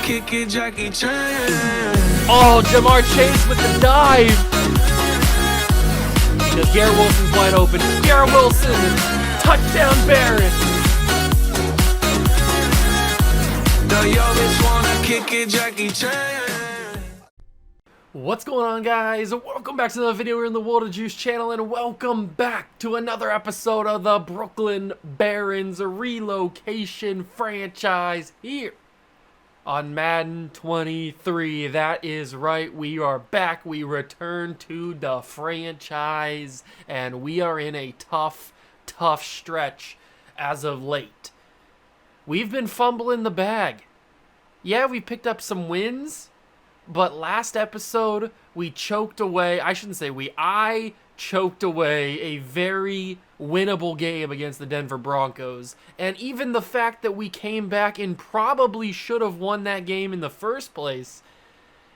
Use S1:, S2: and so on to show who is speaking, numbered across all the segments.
S1: kick it, Jackie Chan.
S2: Oh, Jamar Chase with the dive. Because Garrett Wilson's wide open. Garrett Wilson, touchdown Barons.
S1: The youngest wanna kick it, Jackie Chan.
S2: What's going on, guys? Welcome back to another video here in the World of Juice channel, and welcome back to another episode of the Brooklyn Barons Relocation franchise here on Madden 23. That is right, we are back. We return to the franchise, and we are in a tough stretch as of late. We've been fumbling the bag. Yeah, we picked up some wins, but last episode, we choked away, I choked away a very winnable game against the Denver Broncos. And even the fact that we came back and probably should have won that game in the first place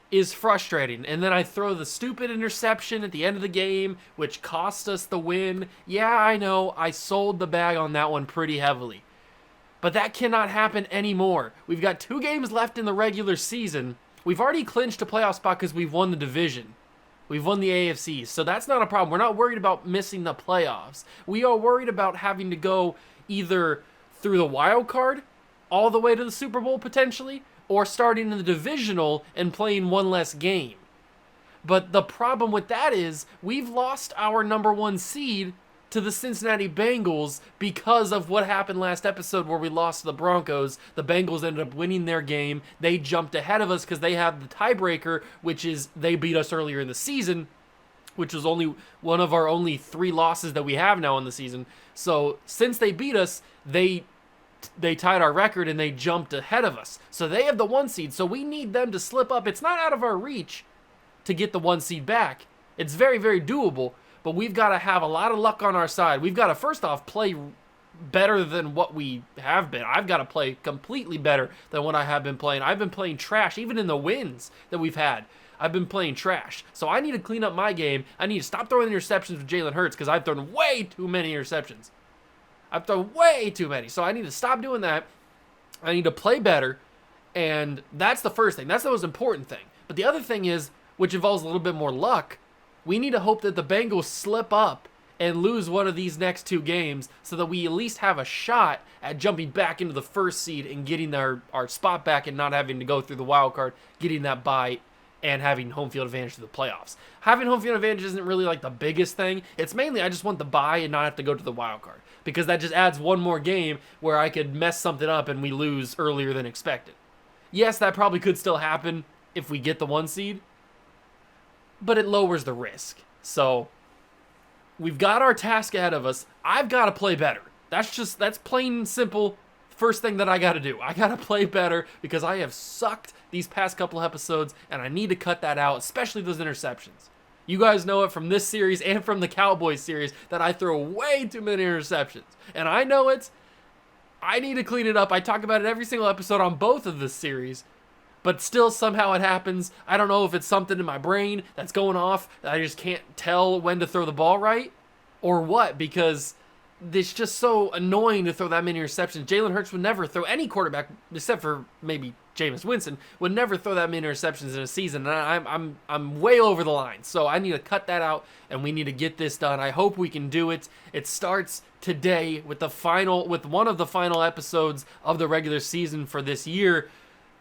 S2: is frustrating. And then I throw the stupid interception at the end of the game, which cost us the win. Yeah, I know, I sold the bag on that one pretty heavily. But that cannot happen anymore. We've got 2 games left in the regular season. We've already clinched a playoff spot because we've won the division. We've won the AFC, so that's not a problem. We're not worried about missing the playoffs. We are worried about having to go either through the wild card, all the way to the Super Bowl potentially, or starting in the divisional and playing one less game. But the problem with that is we've lost our #1 seed to the Cincinnati Bengals because of what happened last episode where we lost to the Broncos. The Bengals ended up winning their game. They jumped ahead of us because they have the tiebreaker, which is they beat us earlier in the season, which was only one of our only 3 losses that we have now in the season. So since they beat us, they tied our record and they jumped ahead of us. So they have the 1 seed, so we need them to slip up. It's not out of our reach to get the 1 seed back. It's very, very doable. But we've got to have a lot of luck on our side. We've got to, first off, play better than what we have been. I've got to play completely better than what I have been playing. I've been playing trash, even in the wins that we've had. I've been playing trash. So I need to clean up my game. I need to stop throwing interceptions with Jalen Hurts because I've thrown way too many interceptions. I've thrown way too many. So I need to stop doing that. I need to play better. And that's the first thing. That's the most important thing. But the other thing is, which involves a little bit more luck, we need to hope that the Bengals slip up and lose one of these next 2 games so that we at least have a shot at jumping back into the 1st seed and getting our spot back and not having to go through the wild card, getting that bye, and having home field advantage to the playoffs. Having home field advantage isn't really like the biggest thing. It's mainly I just want the bye and not have to go to the wild card because that just adds one more game where I could mess something up and we lose earlier than expected. Yes, that probably could still happen if we get the 1 seed, but it lowers the risk. So we've got our task ahead of us. I've got to play better. That's plain and simple. First thing that I got to do. I got to play better because I have sucked these past couple episodes and I need to cut that out, especially those interceptions. You guys know it from this series and from the Cowboys series that I throw way too many interceptions. And I know it. I need to clean it up. I talk about it every single episode on both of this series. But still, somehow it happens. I don't know if it's something in my brain that's going off that I just can't tell when to throw the ball right or what, because it's just so annoying to throw that many interceptions. Jalen Hurts would never throw, any quarterback, except for maybe Jameis Winston, would never throw that many interceptions in a season. And I'm way over the line. So I need to cut that out, and we need to get this done. I hope we can do it. It starts today with one of the final episodes of the regular season for this year.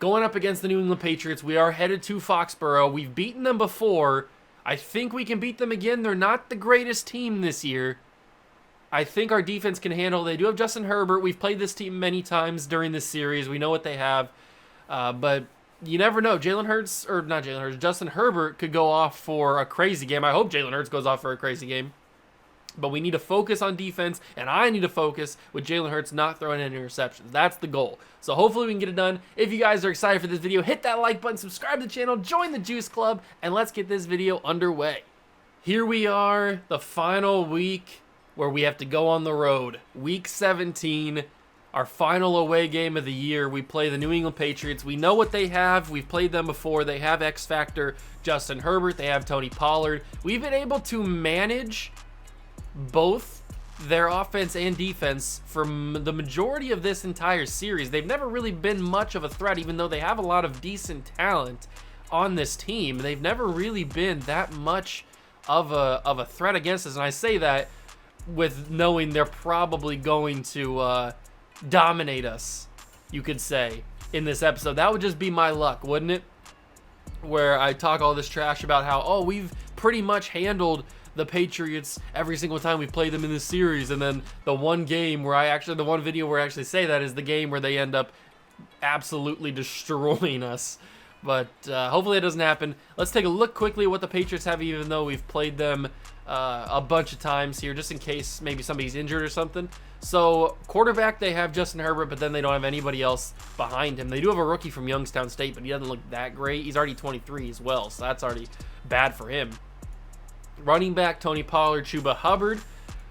S2: Going up against the New England Patriots, we are headed to Foxborough. We've beaten them before. I think we can beat them again. They're not the greatest team this year. I think our defense can handle. They do have Justin Herbert. We've played this team many times during this series. We know what they have. But you never know. Justin Herbert could go off for a crazy game. I hope Jalen Hurts goes off for a crazy game. But we need to focus on defense, and I need to focus with Jalen Hurts not throwing any interceptions. That's the goal. So hopefully we can get it done. If you guys are excited for this video, hit that like button, subscribe to the channel, join the Juice Club, and let's get this video underway. Here we are, the final week where we have to go on the road. Week 17, our final away game of the year. We play the New England Patriots. We know what they have. We've played them before. They have X Factor Justin Herbert. They have Tony Pollard. We've been able to manage both their offense and defense for the majority of this entire series. They've never really been much of a threat, even though they have a lot of decent talent on this team. They've never really been that much of a threat against us, and I say that with knowing they're probably going to dominate us, you could say, in this episode. That would just be my luck, wouldn't it? Where I talk all this trash about how, oh, we've pretty much handled the Patriots every single time we play them in this series, and then the one game where the one video where I actually say that is the game where they end up absolutely destroying us. But hopefully it doesn't happen. Let's take a look quickly at what the Patriots have, even though we've played them a bunch of times here, just in case maybe somebody's injured or something. So quarterback, they have Justin Herbert, but then they don't have anybody else behind him. They do have a rookie from Youngstown State, but he doesn't look that great. He's already 23 as well, so that's already bad for him. Running back, Tony Pollard, Chuba Hubbard.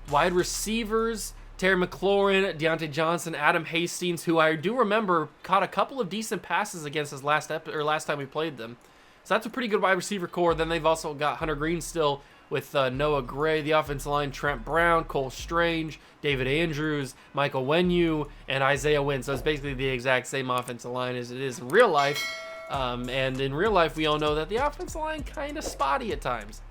S2: Wide receivers, Terry McLaurin, Deontay Johnson, Adam Hastings, who I do remember caught a couple of decent passes against us last time we played them. So that's a pretty good wide receiver core. Then they've also got Hunter Green still with Noah Gray. The offensive line, Trent Brown, Cole Strange, David Andrews, Michael Wenyu, and Isaiah Wynn. So it's basically the exact same offensive line as it is in real life. And in real life, we all know that the offensive line kind of spotty at times.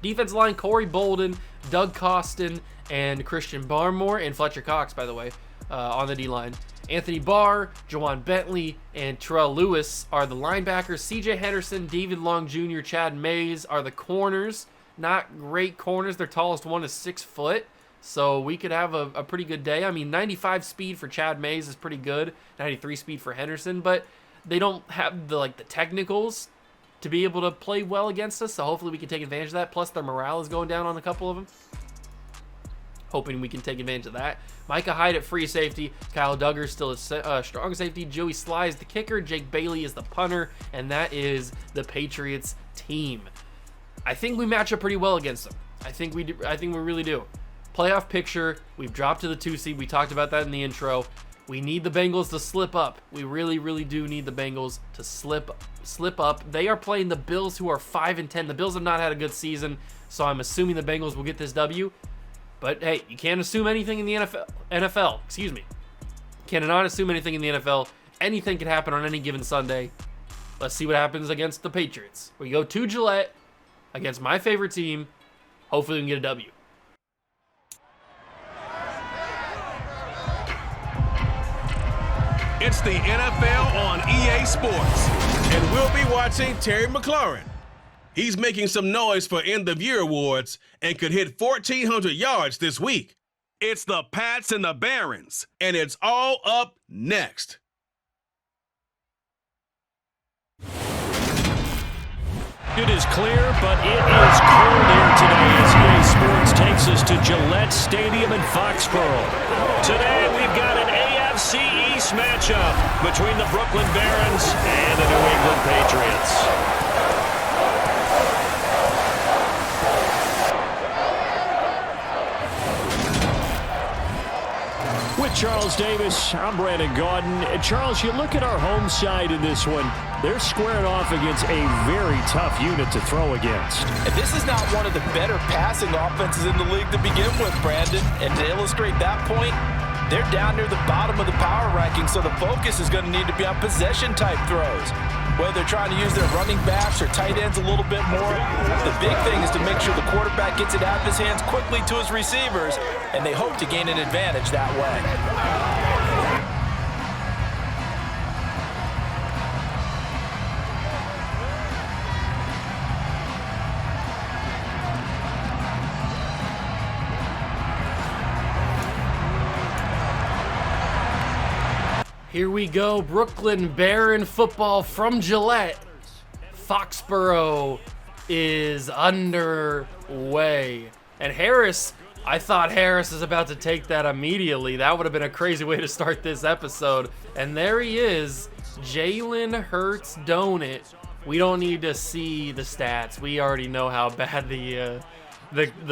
S2: Defensive line, Corey Bolden, Doug Costin, and Christian Barmore, and Fletcher Cox, by the way, on the D-line. Anthony Barr, Jawan Bentley, and Terrell Lewis are the linebackers. CJ Henderson, David Long Jr., Chad Mays are the corners. Not great corners. Their tallest one is 6 foot, so we could have a pretty good day. I mean, 95 speed for Chad Mays is pretty good, 93 speed for Henderson, but they don't have the technicals to be able to play well against us, so hopefully we can take advantage of that. Plus, their morale is going down on a couple of them. Hoping we can take advantage of that. Micah Hyde at free safety. Kyle Duggar still a strong safety. Joey Sly is the kicker. Jake Bailey is the punter. And that is the Patriots team. I think we match up pretty well against them. I think we really do. Playoff picture. We've dropped to the 2 seed. We talked about that in the intro. We need the Bengals to slip up. We really, really do need the Bengals to slip up. They are playing the Bills, who are 5-10. The Bills have not had a good season, so I'm assuming the Bengals will get this W. But hey, you can't assume anything in the NFL. Excuse me. Cannot assume anything in the NFL. Anything can happen on any given Sunday. Let's see what happens against the Patriots. We go to Gillette against my favorite team. Hopefully we can get a W.
S3: It's the NFL on EA Sports, and we'll be watching Terry McLaurin. He's making some noise for end-of-year awards and could hit 1,400 yards this week. It's the Pats and the Barons, and it's all up next.
S4: It is clear, but it is cold here today as EA Sports takes us to Gillette Stadium in Foxborough. Today we've got an AFC East matchup between the Brooklyn Barons and the New England Patriots. With Charles Davis, I'm Brandon Gaudin. Charles, you look at our home side in this one. They're squaring off against a very tough unit to throw against.
S5: And this is not one of the better passing offenses in the league to begin with, Brandon. And to illustrate that point, they're down near the bottom of the power ranking, so the focus is going to need to be on possession-type throws. Whether they're trying to use their running backs or tight ends a little bit more, the big thing is to make sure the quarterback gets it out of his hands quickly to his receivers, and they hope to gain an advantage that way.
S2: Here we go, Brooklyn Baron football from Gillette. Foxborough is underway. And Harris, I thought Harris is about to take that immediately. That would have been a crazy way to start this episode. And there he is, Jalen Hurts Donut. We don't need to see the stats. We already know how bad the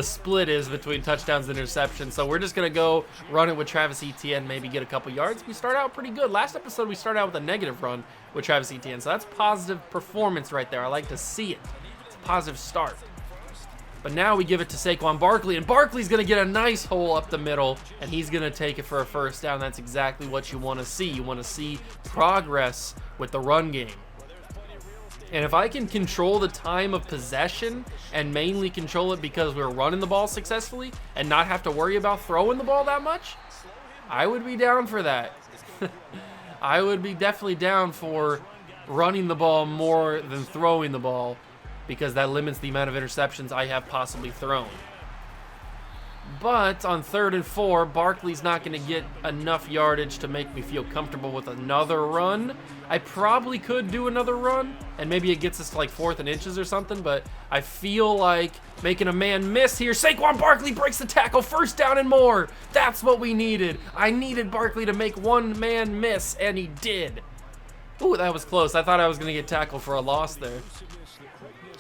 S2: split is between touchdowns and interceptions. So we're just going to go run it with Travis Etienne, maybe get a couple yards. We start out pretty good. Last episode, we started out with a negative run with Travis Etienne. So that's positive performance right there. I like to see it. It's a positive start. But now we give it to Saquon Barkley, and Barkley's going to get a nice hole up the middle, and he's going to take it for a first down. That's exactly what you want to see. You want to see progress with the run game. And if I can control the time of possession and mainly control it because we're running the ball successfully and not have to worry about throwing the ball that much, I would be down for that. I would be definitely down for running the ball more than throwing the ball, because that limits the amount of interceptions I have possibly thrown. But on 3rd and 4, Barkley's not going to get enough yardage to make me feel comfortable with another run. I probably could do another run, and maybe it gets us to like 4th and inches or something, but I feel like making a man miss here. Saquon Barkley breaks the tackle, first down and more. That's what we needed. I needed Barkley to make one man miss, and he did. Ooh, that was close. I thought I was going to get tackled for a loss there.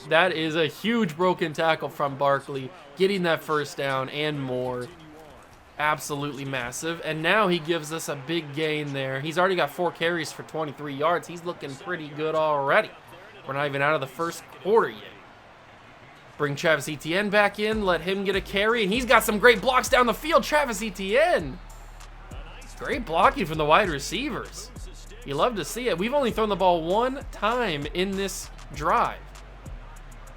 S2: That is a huge broken tackle from Barkley, getting that first down and more. Absolutely massive. And now he gives us a big gain there. He's already got 4 carries for 23 yards. He's looking pretty good already. We're not even out of the first quarter yet. Bring Travis Etienne back in, let him get a carry, and he's got some great blocks down the field. Travis Etienne. Great blocking from the wide receivers. You love to see it. We've only thrown the ball 1 time in this drive.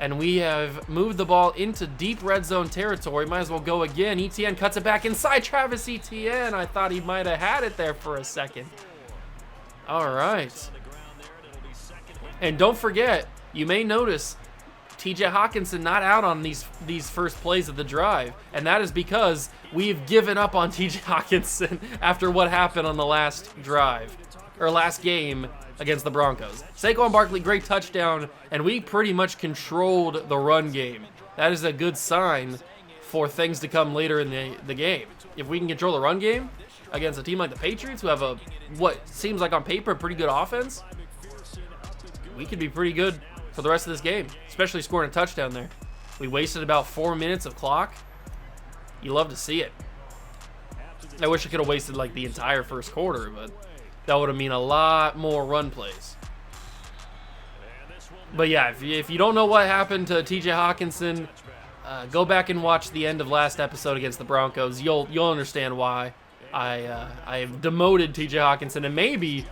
S2: And we have moved the ball into deep red zone territory. Might as well go again. Etienne cuts it back inside. Travis Etienne. I thought he might have had it there for a second. All right. And don't forget, you may notice TJ Hawkinson not out on these first plays of the drive. And that is because we've given up on TJ Hawkinson after what happened on the last drive, or last game against the Broncos. Saquon Barkley, great touchdown, and we pretty much controlled the run game. That is a good sign for things to come later in the game. If we can control the run game against a team like the Patriots, who have a, what seems like on paper, a pretty good offense, we could be pretty good for the rest of this game, especially scoring a touchdown there. We wasted about 4 minutes of clock. You love to see it. I wish I could have wasted like the entire first quarter, but that would have mean a lot more run plays. But yeah, if you don't know what happened to TJ Hawkinson, go back and watch the end of last episode against the Broncos. You'll understand why I demoted TJ Hawkinson, and maybe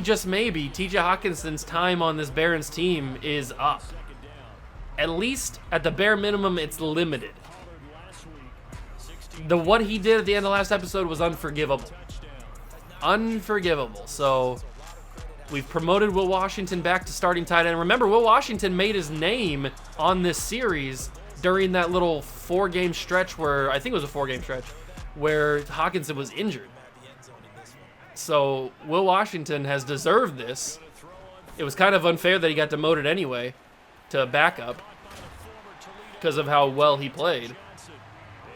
S2: just maybe TJ Hawkinson's time on this Barons team is up. At least at the bare minimum, it's limited. What he did at the end of last episode was unforgivable. Unforgivable. So we've promoted Will Washington back to starting tight end. Remember, Will Washington made his name on this series during that little 4-game stretch where, I think it was a 4-game stretch, where Hawkinson was injured. So Will Washington has deserved this. It was kind of unfair that he got demoted anyway to backup because of how well he played.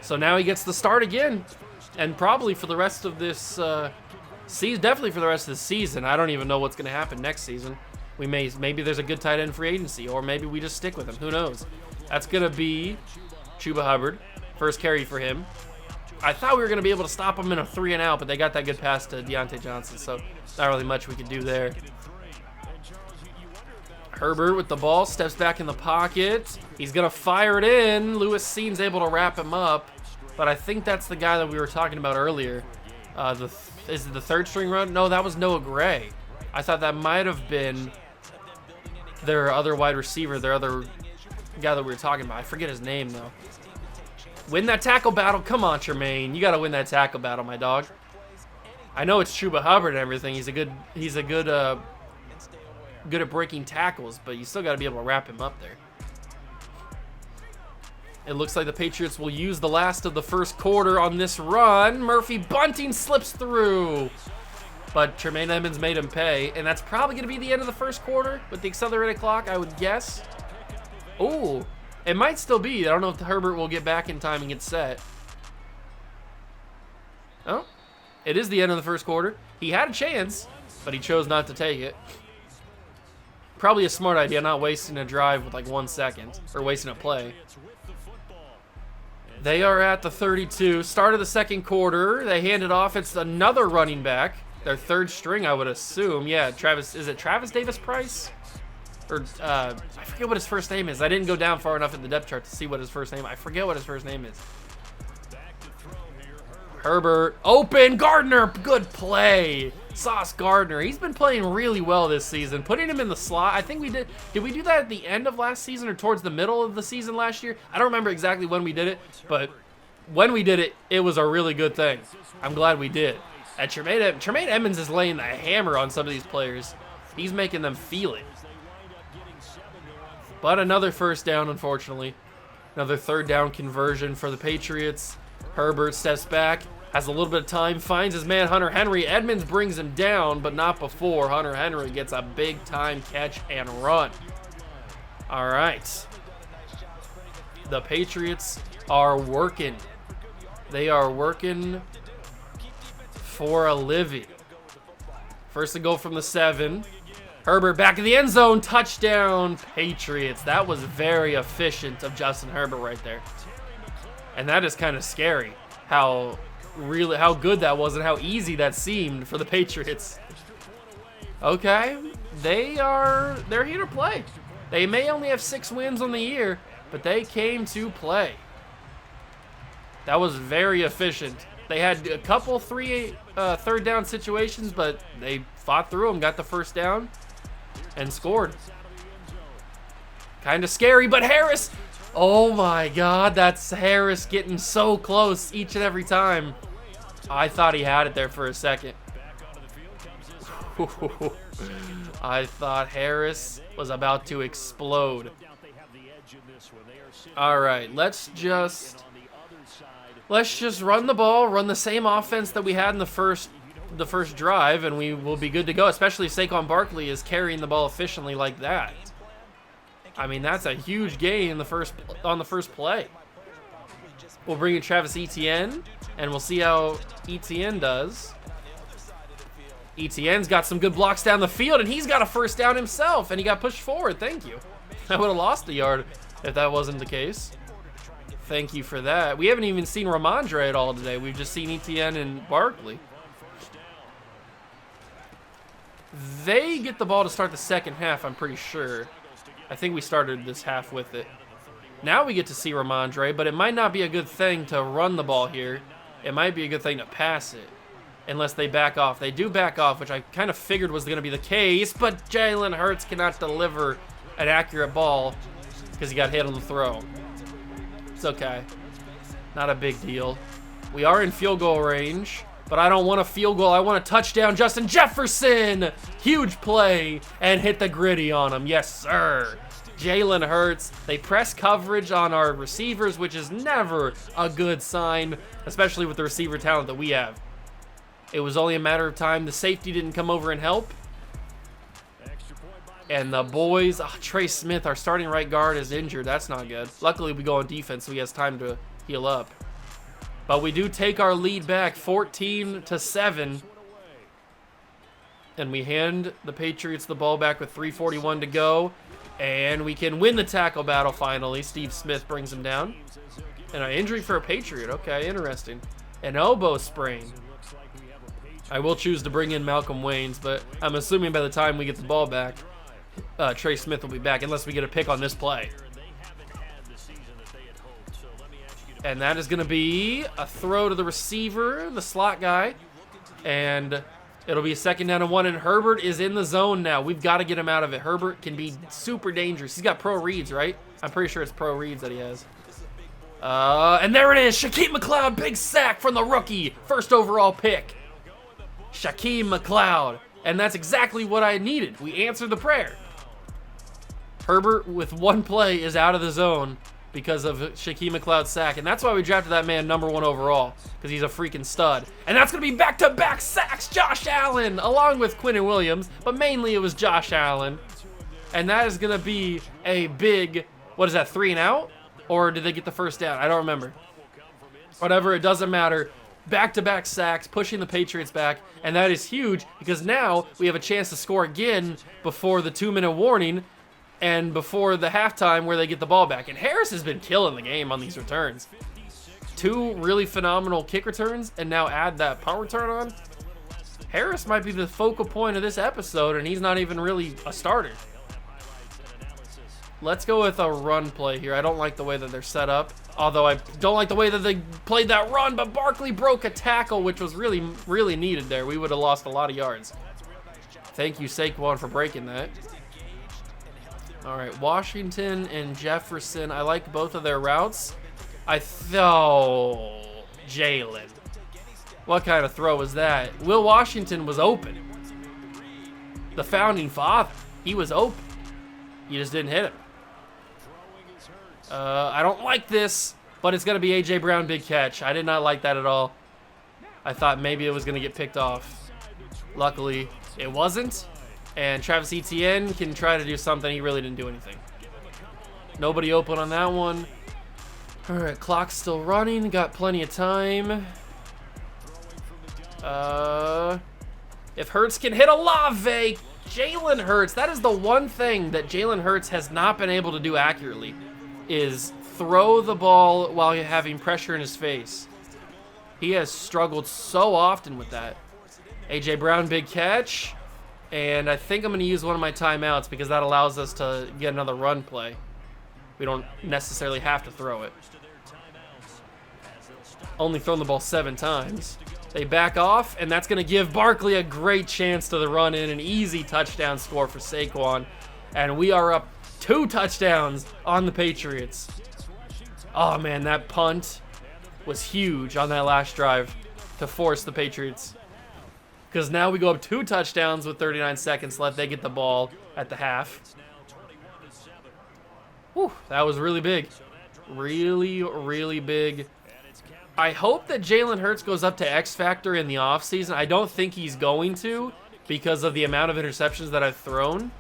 S2: So now he gets the start again, and probably for the rest of this season, definitely for the rest of the season. I don't even know what's going to happen next season. Maybe there's a good tight end free agency, or maybe we just stick with him. Who knows? That's going to be Chuba Hubbard. First carry for him. I thought we were going to be able to stop him in a 3-and-out, but they got that good pass to Deontay Johnson, so not really much we could do there. Herbert with the ball, steps back in the pocket. He's going to fire it in. Lewis Seen's able to wrap him up, but I think that's the guy that we were talking about earlier. Is it the third string run? No, that was Noah Gray. I thought that might have been their other wide receiver, their other guy that we were talking about. I forget his name, though. Win that tackle battle. Come on, Tremaine. You got to win that tackle battle, my dog. I know it's Chuba Hubbard and everything. He's good at breaking tackles, but you still got to be able to wrap him up there. It looks like the Patriots will use the last of the first quarter on this run. Murphy Bunting slips through, but Tremaine Edmonds made him pay, and that's probably going to be the end of the first quarter with the accelerated clock, I would guess. Oh, it might still be. I don't know if Herbert will get back in time and get set. Oh, it is the end of the first quarter. He had a chance, but he chose not to take it. Probably a smart idea, not wasting a drive with like 1 second, or wasting a play. They are at the 32, start of the second quarter. They hand it off. It's another running back. Their third string, I would assume. Yeah, is it Travis Davis Price? or I forget what his first name is. I didn't go down far enough in the depth chart to see what his first name. I forget what his first name is. Herbert, open, Gardner, good play. Sauce Gardner, he's been playing really well this season. Putting him in the slot, I think we did we do that at the end of last season or towards the middle of the season last year? I don't remember exactly when we did it, but when we did it, it was a really good thing. I'm glad we did. And Tremaine Edmonds is laying the hammer on some of these players. He's making them feel it. But another first down, unfortunately. Another third down conversion for the Patriots. Herbert steps back, has a little bit of time, finds his man Hunter Henry. Edmonds brings him down, but not before Hunter Henry gets a big time catch and run. All right. The Patriots are working. They are working for a living. First and goal from the 7. Herbert back in the end zone. Touchdown, Patriots. That was very efficient of Justin Herbert right there. And that is kind of scary how good that was and how easy that seemed for the Patriots. Okay, they're here to play. They may only have 6 wins on the year, but they came to play. That was very efficient. They had a couple third down situations, but they fought through them, got the first down, and scored. Kind of scary, but Harris, oh my God, that's Harris getting so close each and every time. I thought he had it there for a second. I thought Harris was about to explode. All right, let's just run the ball, run the same offense that we had in the first drive, and we will be good to go, especially if Saquon Barkley is carrying the ball efficiently like that. I mean, that's a huge gain on the first play. We'll bring in Travis Etienne, and we'll see how Etienne does. Etienne's got some good blocks down the field, and he's got a first down himself, and he got pushed forward. Thank you. I would have lost a yard if that wasn't the case. Thank you for that. We haven't even seen Ramondre at all today. We've just seen Etienne and Barkley. They get the ball to start the second half, I'm pretty sure. I think we started this half with it. Now we get to see Ramondre, but it might not be a good thing to run the ball here. It might be a good thing to pass it, unless they back off. They do back off, which I kind of figured was going to be the case, but Jalen Hurts cannot deliver an accurate ball because he got hit on the throw. It's okay. Not a big deal. We are in field goal range, but I don't want a field goal. I want a touchdown. Justin Jefferson, huge play, and hit the gritty on him. Yes, sir. Jalen Hurts. They press coverage on our receivers, which is never a good sign, especially with the receiver talent that we have. It was only a matter of time. The safety didn't come over and help. And the boys, Trey Smith, our starting right guard, is injured. That's not good. Luckily, we go on defense, so he has time to heal up. But we do take our lead back 14-7. And we hand the Patriots the ball back with 3:41 to go. And we can win the tackle battle finally. Steve Smith brings him down. And an injury for a Patriot. Okay, interesting. An elbow sprain. I will choose to bring in Malcolm Waynes, but I'm assuming by the time we get the ball back, Trey Smith will be back, unless we get a pick on this play. And that is going to be a throw to the receiver, the slot guy. And it'll be a 2nd down and 1, and Herbert is in the zone now. We've got to get him out of it. Herbert can be super dangerous. He's got pro reads, right? I'm pretty sure it's pro reads that he has. And there it is. Shaquem McLeod, big sack from the rookie. 1st overall pick. Shaquem McLeod. And that's exactly what I needed. We answered the prayer. Herbert, with one play, is out of the zone because of Shaquem McLeod's sack. And that's why we drafted that man #1 overall, because he's a freaking stud. And that's going to be back-to-back sacks. Josh Allen, along with Quinnen Williams. But mainly it was Josh Allen. And that is going to be a big, what is that, 3 and out? Or did they get the first down? I don't remember. Whatever, it doesn't matter. Back-to-back sacks, pushing the Patriots back, and that is huge because now we have a chance to score again before the 2-minute warning and before the halftime where they get the ball back. And Harris has been killing the game on these returns. 2 really phenomenal kick returns, and now add that punt return on. Harris might be the focal point of this episode, and he's not even really a starter. Let's go with a run play here. I don't like the way that they're set up. Although I don't like the way that they played that run, but Barkley broke a tackle, which was really, really needed there. We would have lost a lot of yards. Thank you, Saquon, for breaking that. All right, Washington and Jefferson. I like both of their routes. Jalen. What kind of throw was that? Will Washington was open. The founding father. He was open. You just didn't hit him. I don't like this, but it's going to be A.J. Brown big catch. I did not like that at all. I thought maybe it was going to get picked off. Luckily, it wasn't. And Travis Etienne can try to do something. He really didn't do anything. Nobody open on that one. All right, clock's still running. Got plenty of time. If Hurts can hit Olave, Jalen Hurts, that is the one thing that Jalen Hurts has not been able to do accurately, is throw the ball while you're having pressure in his face. He has struggled so often with that. A.J. Brown, big catch. And I think I'm going to use one of my timeouts because that allows us to get another run play. We don't necessarily have to throw it. Only thrown the ball 7 times. They back off, and that's going to give Barkley a great chance to the run in, an easy touchdown score for Saquon. And we are up 2 touchdowns on the Patriots. Oh, man, that punt was huge on that last drive to force the Patriots. Because now we go up 2 touchdowns with 39 seconds left. They get the ball at the half. Whew, that was really big. Really, really big. I hope that Jalen Hurts goes up to X Factor in the offseason. I don't think he's going to because of the amount of interceptions that I've thrown.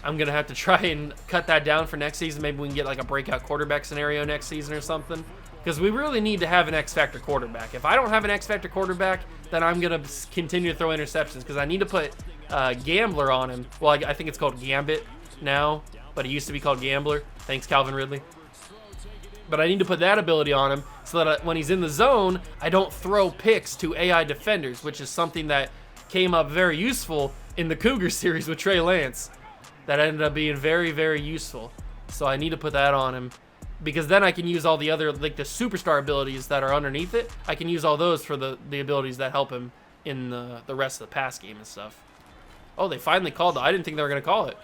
S2: I'm going to have to try and cut that down for next season. Maybe we can get like a breakout quarterback scenario next season or something. Because we really need to have an X Factor quarterback. If I don't have an X Factor quarterback, then I'm going to continue to throw interceptions. Because I need to put Gambler on him. Well, I think it's called Gambit now. But it used to be called Gambler. Thanks, Calvin Ridley. But I need to put that ability on him so that when he's in the zone, I don't throw picks to AI defenders, which is something that came up very useful in the Cougar series with Trey Lance. That ended up being very, very useful. So I need to put that on him because then I can use all the other, like the superstar abilities that are underneath it. I can use all those for the abilities that help him in the rest of the pass game and stuff. Oh, they finally called it. I didn't think they were going to call it.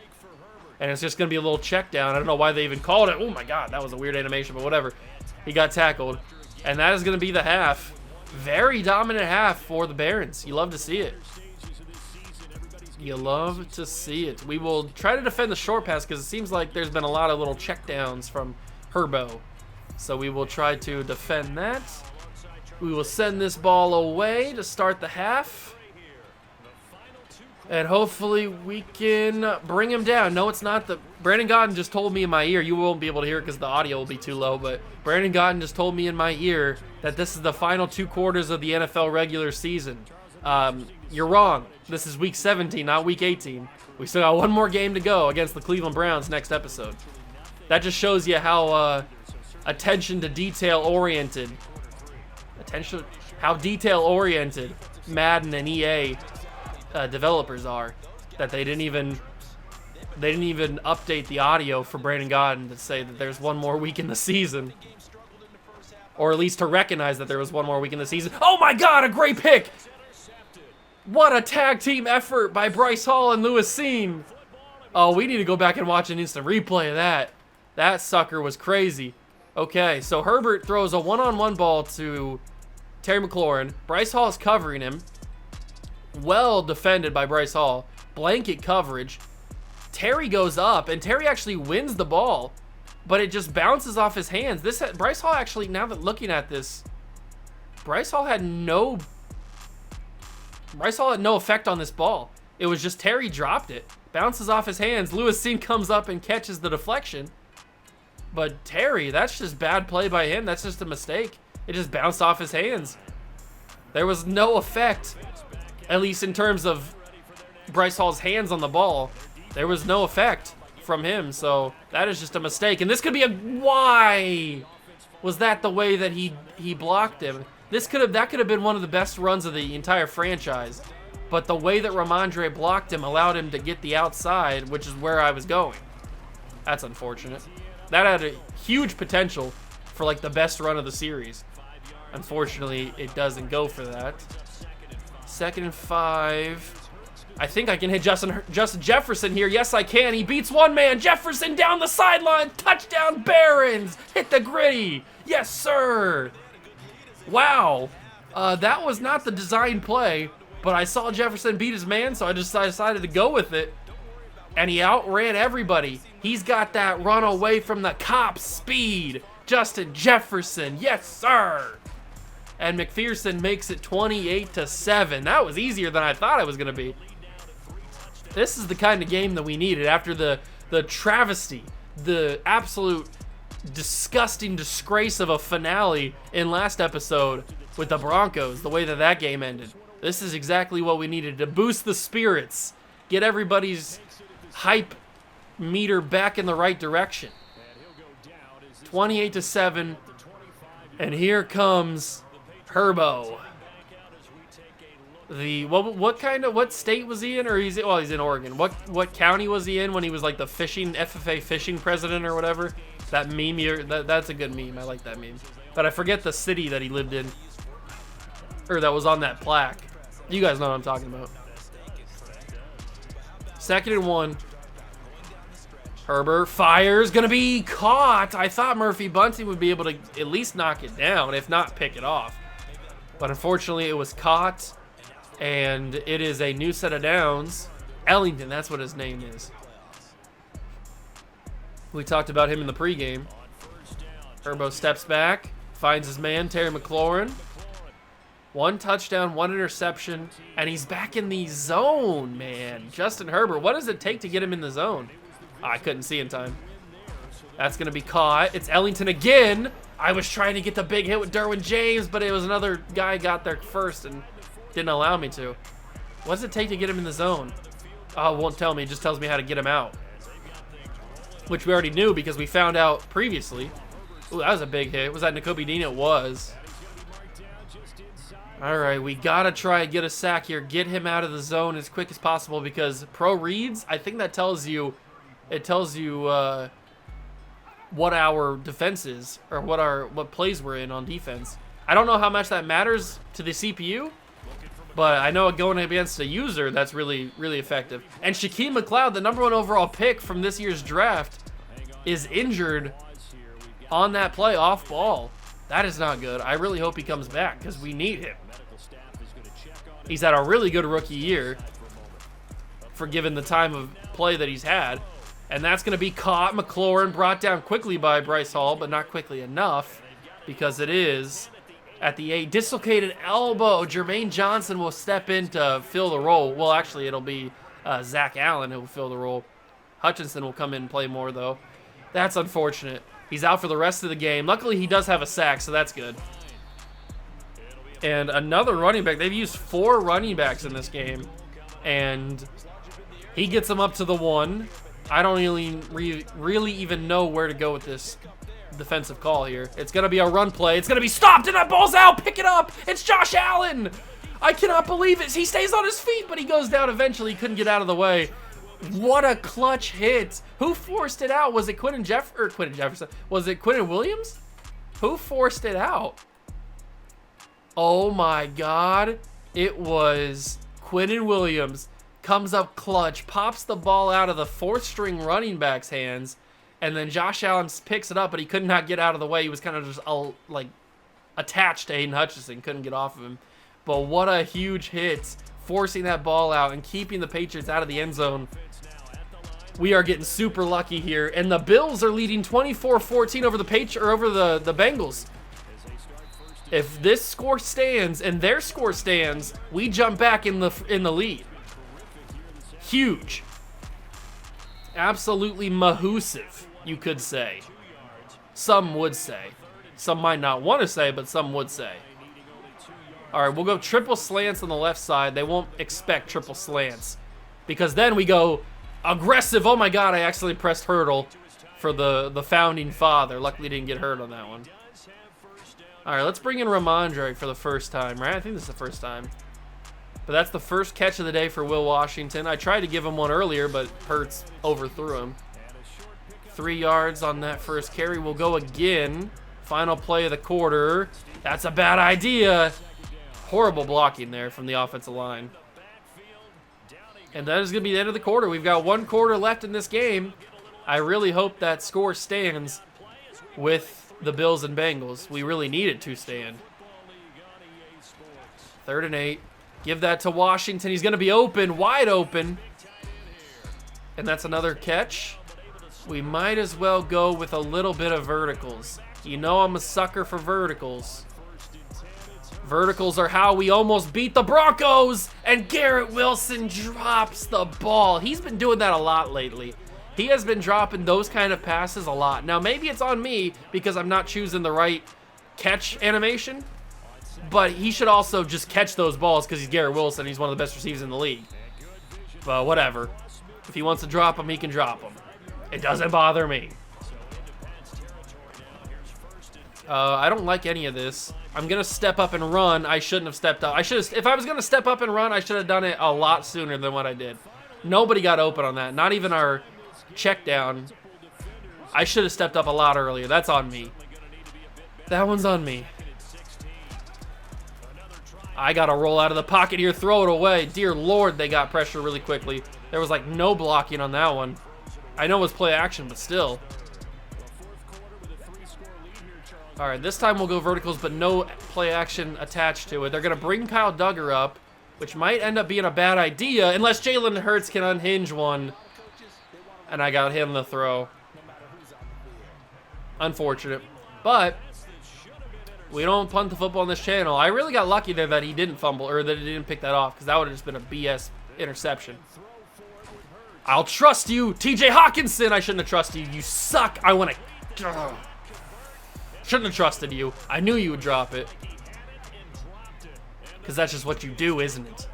S2: And it's just going to be a little check down. I don't know why they even called it. Oh, my God. That was a weird animation, but whatever. He got tackled. And that is going to be the half. Very dominant half for the Barons. You love to see it. You love to see it. We will try to defend the short pass because it seems like there's been a lot of little check downs from Herbo. So we will try to defend that. We will send this ball away to start the half. And hopefully we can bring him down. No, it's not. Brandon Gaudin just told me in my ear. You won't be able to hear it because the audio will be too low. But Brandon Gaudin just told me in my ear that this is the final 2 quarters of the NFL regular season. You're wrong. This is week 17, not week 18. We still got 1 more game to go against the Cleveland Browns next episode. That just shows you how attention to detail oriented. How detail oriented Madden and EA developers are, that they didn't even update the audio for Brandon Gaudin to say that there's 1 more week in the season, or at least to recognize that there was 1 more week in the season. Oh my God, a great pick! What a tag team effort by Bryce Hall and Lewis Cine. Oh, we need to go back and watch an instant replay of that. That sucker was crazy. Okay, so Herbert throws a one-on-one ball to Terry McLaurin. Bryce Hall is covering him. Well defended by Bryce Hall. Blanket coverage. Terry goes up, and Terry actually wins the ball, but it just bounces off his hands. Bryce Hall actually, now that looking at this, Bryce Hall had no effect on this ball. It was just Terry dropped it. Bounces off his hands. Lewis Cine comes up and catches the deflection. But Terry, that's just bad play by him. That's just a mistake. It just bounced off his hands. There was no effect. At least in terms of Bryce Hall's hands on the ball, there was no effect from him. So that is just a mistake. And this could be why was that the way that he blocked him? That could have been one of the best runs of the entire franchise. But the way that Ramondre blocked him allowed him to get the outside, which is where I was going. That's unfortunate. That had a huge potential for like the best run of the series. Unfortunately, it doesn't go for that. 2nd and 5. I think I can hit Justin Jefferson here. Yes, I can. He beats one man. Jefferson down the sideline. Touchdown, Barons. Hit the gritty. Yes, sir. Wow. That was not the design play, but I saw Jefferson beat his man, so I decided to go with it. And he outran everybody. He's got that run away from the cops speed. Justin Jefferson. Yes, sir. And McPherson makes it 28-7. That was easier than I thought it was going to be. This is the kind of game that we needed after the travesty, the absolute disgusting disgrace of a finale in last episode with the Broncos, the way that that game ended. This is exactly what we needed to boost the spirits, get everybody's hype meter back in the right direction. 28-7, and here comes Herbo. What state was he in? Or he's in Oregon. What county was he in when he was like the FFA fishing president or whatever? That meme, that's a good meme. I like that meme. But I forget the city that he lived in, or that was on that plaque. You guys know what I'm talking about. 2nd and 1. Herbert fires, gonna be caught. I thought Murphy Bunting would be able to at least knock it down, if not pick it off. But unfortunately, it was caught, and it is a new set of downs. Ellington, that's what his name is. We talked about him in the pregame. Herbo steps back, finds his man, Terry McLaurin. 1 touchdown, 1 interception, and he's back in the zone, man. Justin Herbert, what does it take to get him in the zone? I couldn't see in time. That's going to be caught. It's Ellington again. I was trying to get the big hit with Derwin James, but it was another guy got there first and didn't allow me to. What does it take to get him in the zone? Oh, it won't tell me. It just tells me how to get him out, which we already knew because we found out previously. Ooh, that was a big hit. Was that Nakobe Dean? It was. All right, we got to try and get a sack here. Get him out of the zone as quick as possible because pro reads, I think that tells you... It tells you what our defense is, or what plays we're in on defense. I don't know how much that matters to the CPU, but I know going against a user, that's really, really effective. And Shaquem McLeod, the #1 overall pick from this year's draft, is injured on that play off ball. That is not good. I really hope he comes back because we need him. He's had a really good rookie year for given the time of play that he's had. And that's going to be caught. McLaurin brought down quickly by Bryce Hall, but not quickly enough because it is at the 8. Dislocated elbow. Jermaine Johnson will step in to fill the role. Well, actually, it'll be Zach Allen who will fill the role. Hutchinson will come in and play more, though. That's unfortunate. He's out for the rest of the game. Luckily, he does have a sack, so that's good. And another running back. They've used 4 running backs in this game. And he gets them up to the 1. I don't really even know where to go with this defensive call here. It's going to be a run play. It's going to be stopped, and that ball's out. Pick it up. It's Josh Allen. I cannot believe it. He stays on his feet, but he goes down eventually. He couldn't get out of the way. What a clutch hit. Who forced it out? Was it Quinton Jefferson? Was it Quinton Williams? Who forced it out? Oh, my God. It was Quinton Williams. Comes up clutch, pops the ball out of the 4th-string running back's hands, and then Josh Allen picks it up, but he could not get out of the way. He was kind of just like attached to Aiden Hutchinson, couldn't get off of him. But what a huge hit, forcing that ball out and keeping the Patriots out of the end zone. We are getting super lucky here, and the Bills are leading 24-14 over the Bengals. If this score stands and their score stands, we jump back in the lead. Huge. Absolutely mahoosive, you could say. Some would say. Some might not want to say, but some would say. All right, we'll go triple slants on the left side. They won't expect triple slants because then we go aggressive. Oh, my God, I accidentally pressed hurdle for the founding father. Luckily, didn't get hurt on that one. All right, let's bring in Ramondre for the first time, right? I think this is the first time. But that's the first catch of the day for Will Washington. I tried to give him one earlier, but Hurts overthrew him. 3 yards on that first carry. We'll go again. Final play of the quarter. That's a bad idea. Horrible blocking there from the offensive line. And that is going to be the end of the quarter. We've got 1 quarter left in this game. I really hope that score stands with the Bills and Bengals. We really need it to stand. 3rd and 8. Give that to Washington. He's going to be open, wide open. And that's another catch. We might as well go with a little bit of verticals. You know I'm a sucker for verticals. Verticals are how we almost beat the Broncos. And Garrett Wilson drops the ball. He's been doing that a lot lately. He has been dropping those kind of passes a lot. Now, maybe it's on me because I'm not choosing the right catch animation. But he should also just catch those balls because he's Garrett Wilson. He's one of the best receivers in the league. But whatever. If he wants to drop them, he can drop them. It doesn't bother me. I don't like any of this. I'm going to step up and run. I shouldn't have stepped up. If I was going to step up and run, I should have done it a lot sooner than what I did. Nobody got open on that. Not even our check down. I should have stepped up a lot earlier. That's on me. That one's on me. I got to roll out of the pocket here, throw it away. Dear Lord, they got pressure really quickly. There was like no blocking on that one. I know it was play action, but still. All right, this time we'll go verticals, but no play action attached to it. They're going to bring Kyle Duggar up, which might end up being a bad idea unless Jalen Hurts can unhinge one. And I got him the throw. Unfortunate. But we don't punt the football on this channel. I really got lucky there that he didn't fumble, or that he didn't pick that off, because that would have just been a BS interception. I'll trust you, TJ Hawkinson. I shouldn't have trusted you. You suck. I want to... Shouldn't have trusted you. I knew you would drop it. Because that's just what you do, isn't it?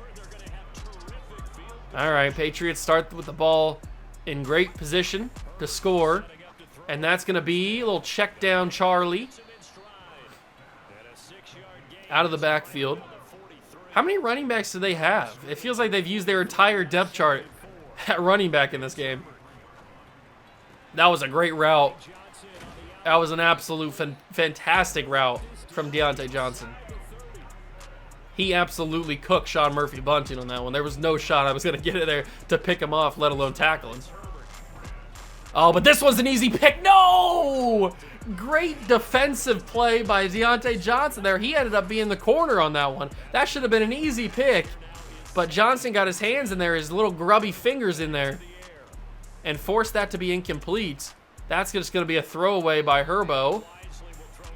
S2: All right, Patriots start with the ball in great position to score. And that's going to be a little check down Charlie. Out of the backfield. How many running backs do they have? It feels like they've used their entire depth chart at running back in this game. That was a great route. That was an absolute fantastic route from Deontay Johnson. He absolutely cooked Sean Murphy Bunting on that one. There was no shot I was going to get it there to pick him off, let alone tackle him. Oh, but this was an easy pick. No! Great defensive play by Deontay Johnson there. He ended up being the corner on that one. That should have been an easy pick. But Johnson got his hands in there, his little grubby fingers in there, and forced that to be incomplete. That's just going to be a throwaway by Herbo.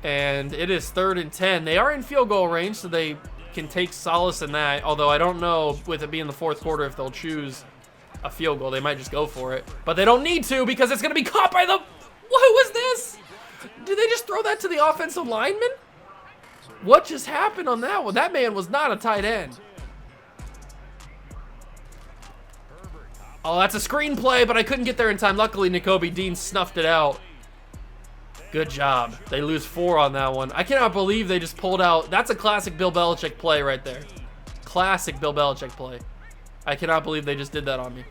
S2: And it is 3rd and 10. They are in field goal range, so they can take solace in that. Although I don't know, with it being the 4th quarter, if they'll choose a field goal. They might just go for it. But they don't need to because it's going to be caught by the... What was this? Did they just throw that to the offensive lineman? What just happened on that one? That man was not a tight end. Oh, that's a screenplay, but I couldn't get there in time. Luckily, Nakobe Dean snuffed it out. Good job. They lose 4 on that one. I cannot believe they just pulled out. That's a classic Bill Belichick play right there. Classic Bill Belichick play. I cannot believe they just did that on me.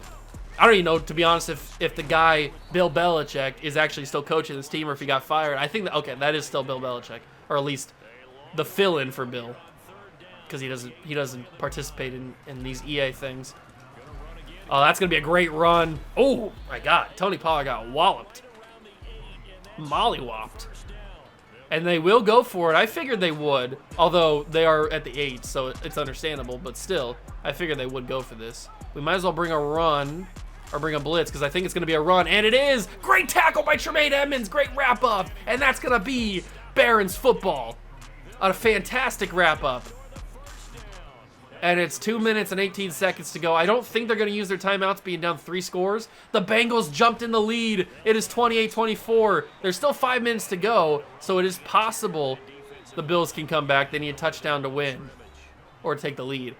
S2: I don't even know, to be honest, if the guy, Bill Belichick, is actually still coaching this team or if he got fired. I think that, okay, that is still Bill Belichick. Or at least the fill-in for Bill. Because he doesn't participate in these EA things. Oh, that's going to be a great run. Oh, my God. Tony Pollard got walloped. Mollywopped. And they will go for it. I figured they would. Although they are at the 8, so it's understandable. But still, I figured they would go for this. We might as well bring a run. Or bring a blitz, because I think it's going to be a run. And it is! Great tackle by Tremaine Edmonds. Great wrap-up. And that's going to be Barons football. A fantastic wrap-up. And it's 2 minutes and 18 seconds to go. I don't think they're going to use their timeouts being down 3 scores. The Bengals jumped in the lead. It is 28-24. There's still 5 minutes to go, so it is possible the Bills can come back. They need a touchdown to win or take the lead.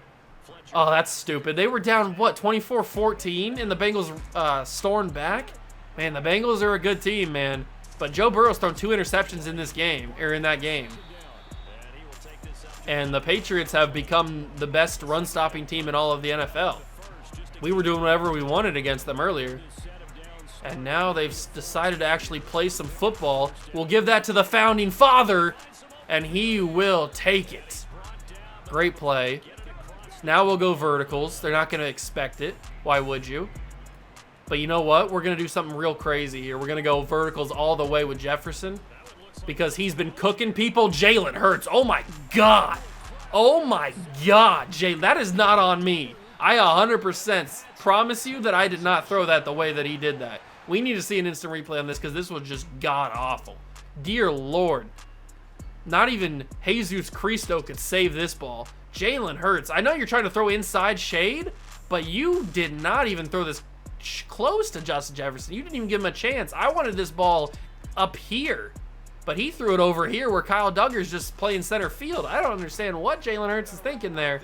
S2: Oh, that's stupid. They were down, what, 24-14, and the Bengals stormed back? Man, the Bengals are a good team, man. But Joe Burrow's thrown 2 interceptions in this game, or in that game. And the Patriots have become the best run-stopping team in all of the NFL. We were doing whatever we wanted against them earlier. And now they've decided to actually play some football. We'll give that to the founding father, and he will take it. Great play. Now we'll go verticals. They're not going to expect it. Why would you? But you know what? We're going to do something real crazy here. We're going to go verticals all the way with Jefferson because he's been cooking people. Jalen Hurts. Oh, my God. Oh, my God. That is not on me. I 100% promise you that I did not throw that the way that he did that. We need to see an instant replay on this because this was just god-awful. Dear Lord. Not even Jesus Cristo could save this ball. Jalen Hurts. I know you're trying to throw inside shade, but you did not even throw this close to Justin Jefferson. You didn't even give him a chance. I wanted this ball up here, but he threw it over here where Kyle Duggar's just playing center field. I don't understand what Jalen Hurts is thinking there.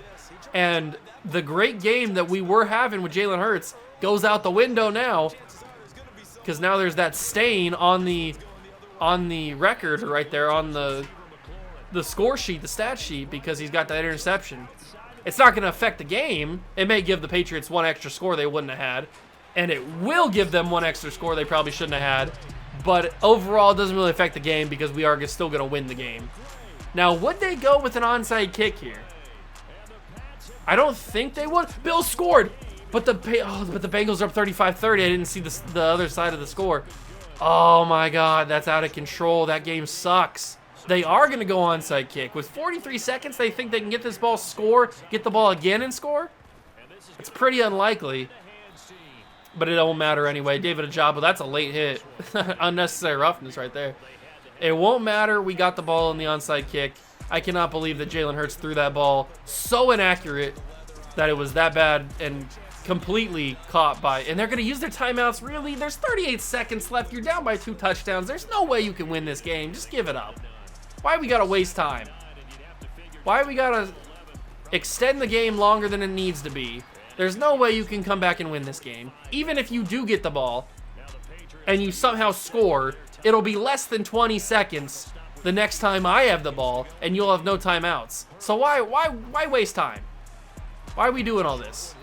S2: And the great game that we were having with Jalen Hurts goes out the window now because now there's that stain on the record right there on the score sheet, the stat sheet, because he's got that interception. It's not going to affect the game. It may give the Patriots one extra score they wouldn't have had, and it will give them one extra score they probably shouldn't have had, but overall it doesn't really affect the game because we are still going to win the game. Now, would they go with an onside kick here? I don't think they would. Bill scored, but the Bengals are up 35-30. I didn't see the other side of the score. Oh my God, that's out of control. That game sucks. They are going to go onside kick. With 43 seconds, they think they can get this ball, score, get the ball again and score? It's pretty unlikely. But it won't matter anyway. David Ajabo, that's a late hit. Unnecessary roughness right there. It won't matter. We got the ball in the onside kick. I cannot believe that Jalen Hurts threw that ball so inaccurate that it was that bad and completely caught by. And they're going to use their timeouts. Really? There's 38 seconds left. You're down by 2 touchdowns. There's no way you can win this game. Just give it up. Why we got to waste time? Why we got to extend the game longer than it needs to be? There's no way you can come back and win this game. Even if you do get the ball and you somehow score, it'll be less than 20 seconds the next time I have the ball, and you'll have no timeouts. So why waste time? Why are we doing all this?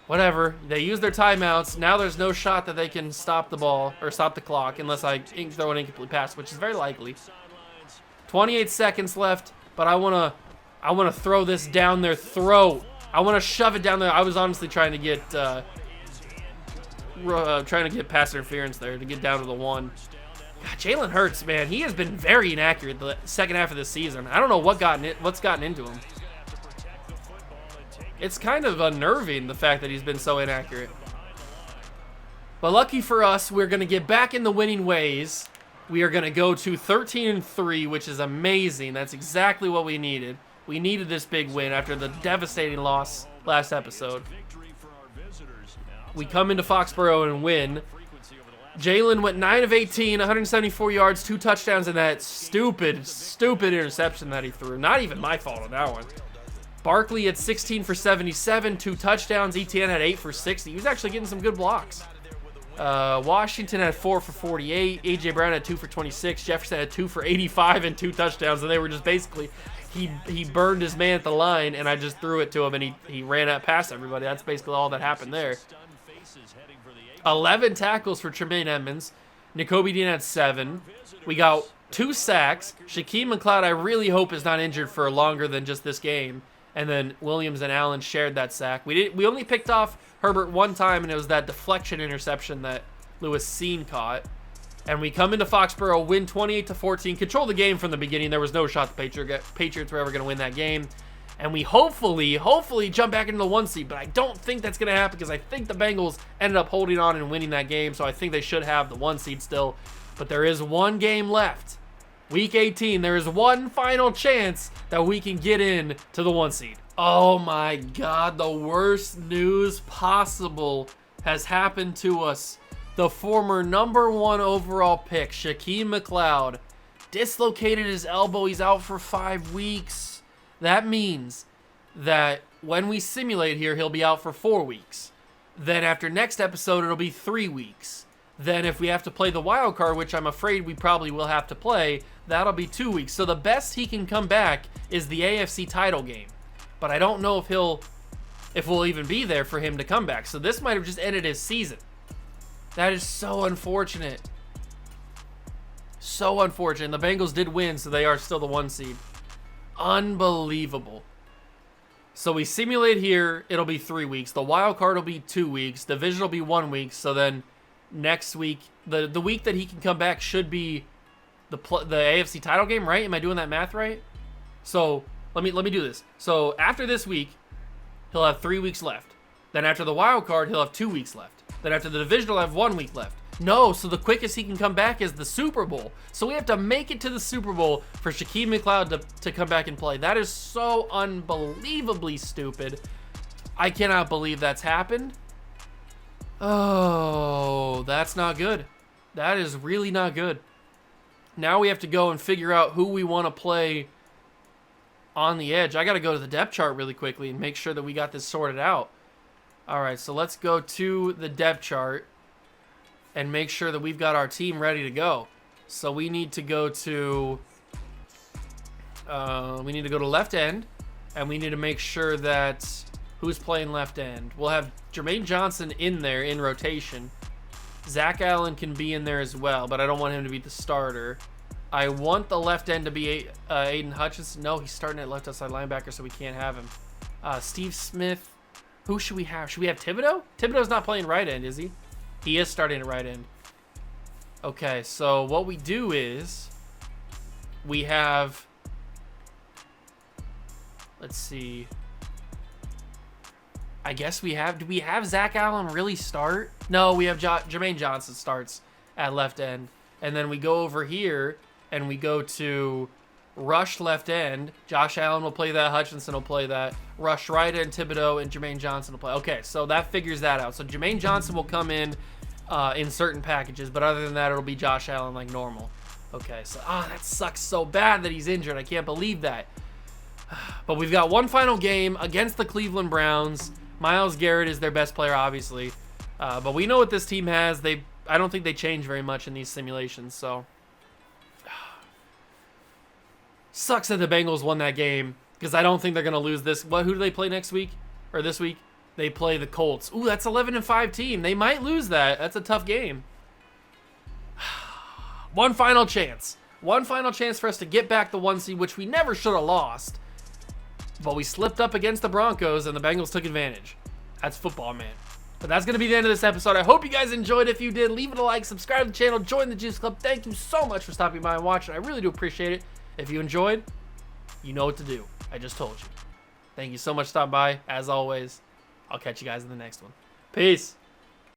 S2: Whatever. They use their timeouts. Now there's no shot that they can stop the ball or stop the clock unless I throw an incomplete pass, which is very likely. 28 seconds left, but I wanna throw this down their throat. I want to shove it down there. I was honestly trying to get pass interference there to get down to the 1. God, Jalen Hurts, man, he has been very inaccurate the second half of this season. I don't know what's gotten into him. It's kind of unnerving, the fact that he's been so inaccurate. But lucky for us, we're going to get back in the winning ways. We are going to go to 13-3, which is amazing. That's exactly what we needed. We needed this big win after the devastating loss last episode. We come into Foxborough and win. Jalen went 9 of 18, 174 yards, 2 touchdowns, and that stupid interception that he threw. Not even my fault on that one. Barkley had 16 for 77, 2 touchdowns. ETN had 8 for 60. He was actually getting some good blocks. Washington had 4 for 48. A.J. Brown had 2 for 26. Jefferson had 2 for 85 and 2 touchdowns. And they were just basically, he burned his man at the line, and I just threw it to him, and he ran out past everybody. That's basically all that happened there. 11 tackles for Tremaine Edmonds. N'Kobe Dean had 7. We got 2 sacks. Shaquem McLeod, I really hope, is not injured for longer than just this game. And then Williams and Allen shared that sack. We only picked off Herbert 1 time, and it was that deflection interception that Lewis Seen caught. And we come into Foxborough, win 28-14, control the game from the beginning. There was no shot the Patriots were ever going to win that game. And we hopefully jump back into the 1 seed, but I don't think that's going to happen because I think the Bengals ended up holding on and winning that game, so I think they should have the 1 seed still. But there is 1 game left. Week 18, there is 1 final chance that we can get in to the 1 seed. Oh my God, the worst news possible has happened to us. The former #1 overall pick, Shaquem McLeod, dislocated his elbow. He's out for 5 weeks. That means that when we simulate here, he'll be out for 4 weeks. Then after next episode, it'll be 3 weeks. Then if we have to play the wild card, which I'm afraid we probably will have to play, that'll be 2 weeks. So the best he can come back is the AFC title game. But I don't know if we'll even be there for him to come back. So this might have just ended his season. That is so unfortunate. So unfortunate. The Bengals did win, so they are still the 1 seed. Unbelievable. So we simulate here, it'll be 3 weeks. The wild card will be 2 weeks. Division will be 1 week. So then next week, the week that he can come back should be the AFC title game, right? Am I doing that math right? So let me do this. So after this week, he'll have 3 weeks left. Then after the wild card, he'll have 2 weeks left. Then after the division, he'll have 1 week left. No, so the quickest he can come back is the Super Bowl. So we have to make it to the Super Bowl for Shaquem McLeod to come back and play. That is so unbelievably stupid. I cannot believe that's happened. Oh, that's not good. That is really not good. Now we have to go and figure out who we want to play on the edge. I got to go to the depth chart really quickly and make sure that we got this sorted out. All right, so let's go to the depth chart and make sure that we've got our team ready to go. So we need to go to left end, and we need to make sure that who's playing left end. We'll have Jermaine Johnson in there in rotation. Zach Allen can be in there as well, but I don't want him to be the starter. I want the left end to be Aiden Hutchinson. No, he's starting at left outside linebacker, so we can't have him. Steve Smith. Who should we have? Should we have Thibodeau? Thibodeau's not playing right end, is he? He is starting at right end. Okay, so what we do is we have, let's see. I guess we have, do we have Zach Allen really start? No, we have Jermaine Johnson starts at left end. And then we go over here and we go to rush left end. Josh Allen will play that. Hutchinson will play that. Rush right end, Thibodeau, and Jermaine Johnson will play. Okay, so that figures that out. So Jermaine Johnson will come in certain packages, but other than that, it'll be Josh Allen like normal. Okay, so that sucks so bad that he's injured. I can't believe that. But we've got one final game against the Cleveland Browns. Myles Garrett is their best player, obviously. But we know what this team has. I don't think they change very much in these simulations, so. Sucks that the Bengals won that game, because I don't think they're going to lose this. Who do they play next week? Or this week? They play the Colts. Ooh, that's 11-5 team. They might lose that. That's a tough game. One final chance. One final chance for us to get back the 1 seed, which we never should have lost. But we slipped up against the Broncos, and the Bengals took advantage. That's football, man. But that's going to be the end of this episode. I hope you guys enjoyed. If you did, leave it a like, subscribe to the channel, join the Juice Club. Thank you so much for stopping by and watching. I really do appreciate it. If you enjoyed, you know what to do. I just told you. Thank you so much for stopping by. As always, I'll catch you guys in the next one. Peace.